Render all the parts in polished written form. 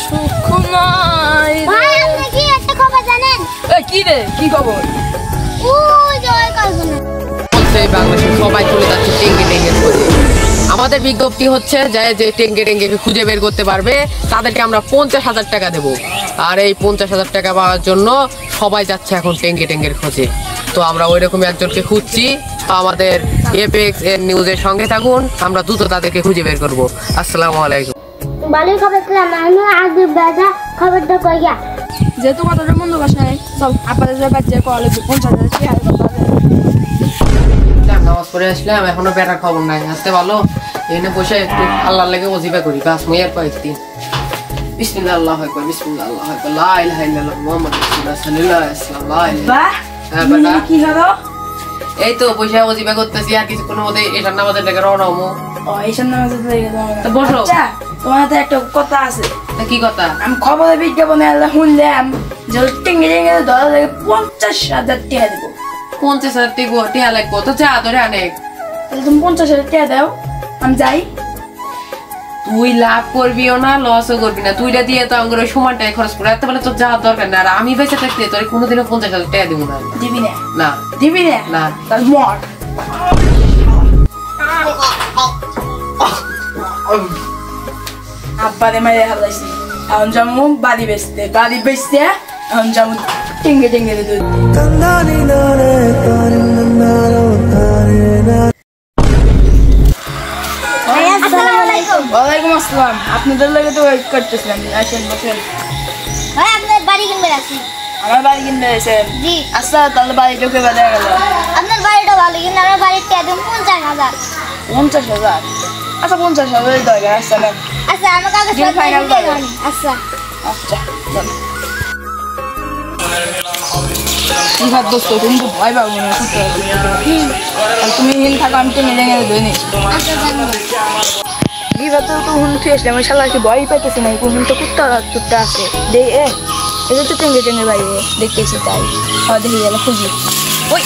সুখ নাই। ভাই আপনি কি একটা খবর জানেন? কি রে, কি খবর? ওই যে ওই কাজগুলো বাংলাদেশের সবাই চলে যাচ্ছে টেঙ্গে টেঙ্গের খোঁজে। আমাদের বিজ্ঞপ্তি হচ্ছে যে টেঙ্গে টেঙ্গেকে খুঁজে বের করতে পারবে তাদেরকে আমরা 50,000 টাকা দেবো। আর এই 50,000 টাকা পাওয়ার জন্য সবাই যাচ্ছে এখন টেঙ্গে টেঙ্গের খোঁজে। তো আমরা ওই রকম একজনকে খুঁজছি। তো আমাদের এপেক্স এর নিউজের সঙ্গে থাকুন, আমরা দ্রুত তাদেরকে খুঁজে বের করবো। আসসালামু আলাইকুম। ভালোই খবর পেলাম, আমি আগে বেজা খবরটা কইয়া যেহেতু কথাটা মন্দ বাসায় সব আপনাদের বাচ্চা কলেজে 50,000 টাকা নামাজ পড়ে আসলাম, এখনো বেটার খবর নাই। আসতে ভালো এখানে বসে একটু আল্লাহর লেগে ওজিফা করি। বাস মুইয়ার কয়েকদিন বিসমিল্লাহ আল্লাহু আকবার, বিসমিল্লাহ আল্লাহু আকবার, লা ইলাহা ইল্লাল্লাহ মুহাম্মাদুর রাসূলুল্লাহ সাল্লাল্লাহু আলাইহি ওয়াসাল্লাম। বাহ, হ্যাঁ বেটা, কি হলো? এই তো বসে ওজিফা করতেছি, আর কিছুক্ষণ মধ্যে এটার নামাজের লেগে রওনা হবো। ও এইসব নামাজে লেগে তো বসো। আচ্ছা, তোমার হাতে একটা কথা আছে। তা কি কথা? আমি খবরের বিজ্ঞাপনে শুনলাম যে টেঙ্গে টেঙ্গে ধরা লাগে 50,000 টাকা দেবো। 50,000 টাকা লাগবো? তো চা ধরে অনেক। তাহলে তুমি 50,000 টাকা দাও, আমি যাই। তুই লাভ করবিও না, লসও করবি না। তুইটা দিয়ে তো আমার ওই সমানটাই খরচ করে এত বলে তোর যাওয়ার দরকার না। আর আমি বেঁচে থাকতে তোর কোনোদিনও 50,000 টাকা দিব না। দিবি না? না দিবি না? না। তাহলে মর। আব্বারে মারে হালাইছি, এখন যাবো বাড়ি বেচতে। বাড়ি বেচতে এখন যাবো টেঙ্গে টেঙ্গে দুধ। ওয়ালাইকুম আসসালাম। আপনাদের লাগে তো ওয়েট করতেছিলাম। আসেন বসেন। ভাই আপনার বাড়ি কিনবে আছি। আমার বাড়ি কিনতে এসেছেন? জি। আচ্ছা, তাহলে বাড়ি ঢুকে বেড়ে গেল। আপনার বাড়িটা ভালো, কিন্তু আমার বাড়ির টাকা দিন 50,000। 50,000? আচ্ছা, 50,000 দরকার। আচ্ছা নেন। আচ্ছা আমাকে আগে দিন ফাইনাল করে। আচ্ছা আচ্ছা চল। কি ভাব দোস্ত, তুমি তো ভয় পাবো না। তুমি হিল থাকো, আমি টেনে টেনে ধরে নিই। বিভাতে তো হুন ফিরে আসলাম, ওই শালা কি ভয় পাইতেছে না। কোন তো কুত্তা টুট্টা আছে দেখ, এদের তো টেঙ্গে টেঙ্গে বাইরে দেখতেছি, তাই দেখি গেল খুঁজি। ওই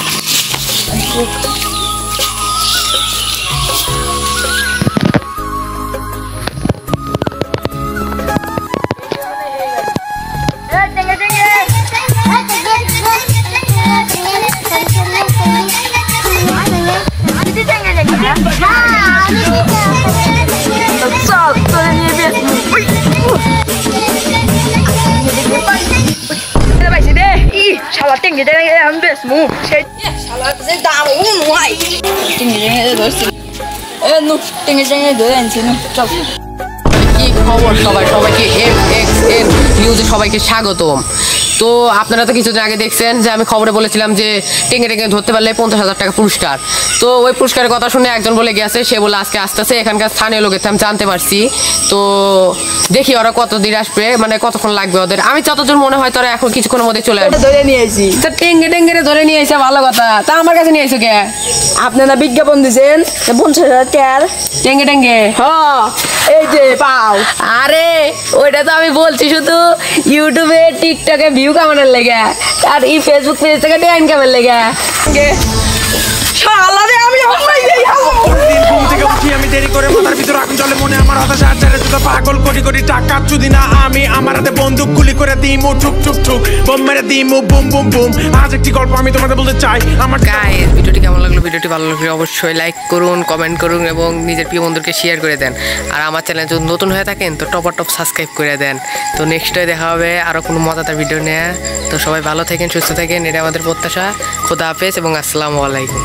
কি খবর সবাই? সবাইকে এফএক্স এর নিউজে সবাইকে স্বাগতম। তো আপনারা তো কিছুদিন আগে দেখছেন যে আমি খবরে বলেছিলাম যে টেঙ্গে টেঙ্গে ধরতে পারলে 50,000 টাকা পুরস্কার। তো ওই পুরস্কারের কথা শুনে একজন বলে গেছে, সে বলে আজকে আসতেছে। এখানকার স্থানীয় লোকের আমি জানতে পারছি। তো দেখি ওরা কতদিন আসবে, মানে কতক্ষণ লাগবে ওদের। আমি যতদূর মনে হয় তোরা এখন কিছুক্ষণের মধ্যে চলে আসবে। ধরে নিয়েছি। তা টেঙ্গে টেঙ্গে ধরে নিয়ে এসে ভালো কথা। তা আমার কাছে নিয়ে এসো কে? আপনারা বিজ্ঞাপন দিচ্ছেন 50,000 টাকার টেঙ্গে টেঙ্গে। হ্যাঁ, এই যে পাও। আরে ওইটা তো আমি বলছি শুধু ইউটিউবে টিকটকে ভিউ কামানোর লেগে, আর এই ফেসবুক পেজ থেকে ইনকামের লেগে। আমি দেরি করে মাথার ভিতর আগুন জ্বলে, মনে আমার হতাশা আর ছেড়ে জুতো পাগল। কোটি কোটি টাকা চুদি না আমি, আমার হাতে বন্দুক গুলি করে দিমু ঠুক ঠুক ঠুক, বোম মেরে দিমু বুম বুম বুম। আজ একটি গল্প আমি তোমাদের বলতে চাই। আমার গাইস, ভিডিওটি কেমন লাগলো? ভিডিওটি ভালো লাগলে অবশ্যই লাইক করুন, কমেন্ট করুন এবং নিজের প্রিয় বন্ধুদেরকে শেয়ার করে দেন। আর আমার চ্যানেল যদি নতুন হয়ে থাকেন তো টপ সাবস্ক্রাইব করে দেন। তো নেক্সটে দেখা হবে আরও কোনো মজাদার ভিডিও নিয়ে। তো সবাই ভালো থাকেন, সুস্থ থাকেন, এটা আমাদের প্রত্যাশা। খোদা হাফেজ এবং আসসালামু আলাইকুম।